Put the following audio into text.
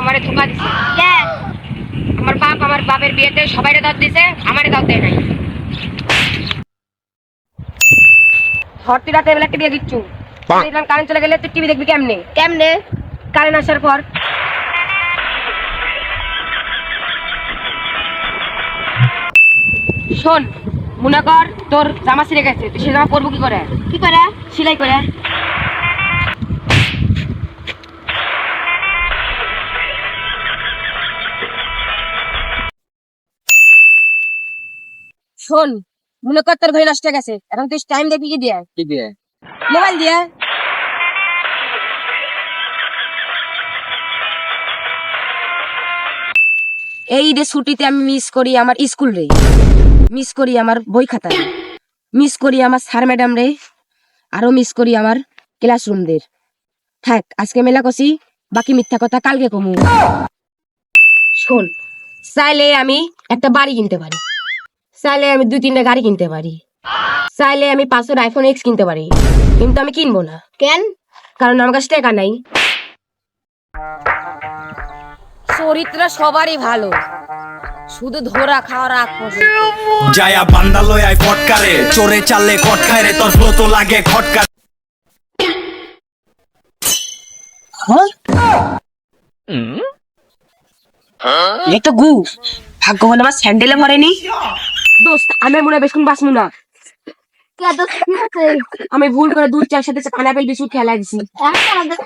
আমারে ধোকা দিছে। আমার বাপ আমার বাপের বিয়েতে সবাইরে দাওয়াত দিছে, আমারে দাওয়াত দেয় নাই। ভর্তি রাতে বেলা টিভি দিচ্ছু, দেখলাম কারেন্ট চলে গেলে তুই টিভি দেখবি কেমনে? কেমনে? কারেন্ট আসার পর শোন, মনে কর তোর জামা ছিঁড়ে গেছে, তুই সে জামা পরবো কি করে? কি করে? সেলাই করে। শোন, মনে কর তোর ঘড়ি নষ্ট হয়ে গেছে, এখন তুই টাইম দেখবি কি দিয়ে? কি দিয়ে? মোবাইল দিয়ে। এই ঈদের ছুটিতে আমি মিস করি আমার স্কুল রে, মিস করি আমার বই খাতা, মিস করি আমার স্যার ম্যাডাম রে, আরো মিস করি আমার ক্লাসরুমদের। থাক আজকে মেলা কষি, বাকি মিথ্যা কথা কালকে কমু। শোন, চাইলে আমি একটা বাড়ি কিনতে পারি, চাইলে আমি 2-3টা গাড়ি কিনতে পারি, চাইলে আমি 500 আইফোন এক্স কিনতে পারি, কিন্তু আমি কিনবো না। কেন? কারণ আমার কাছে টাকা নাই। চরিত্র সবারই ভালো, শুধু ধরা খাওয়ার আগ পর্যন্ত। যায়া বান্দা লয় আই ফটকারে, চোরে চাললে কট খায় রে, তোর ফ্লো তো লাগে খটকা। এই তো গু, ভাগ্য ভালো আমার স্যান্ডেলে ভরেনি। দোস্ত আমি মনে হয় বেশক্ষণ বাঁচবো না, কে দোস্ত কি হচ্ছে? আমি ভুল করে 2-4 সাথে পাইনাপেল বিস্কুট খেলা দিছি। এখন আমাদের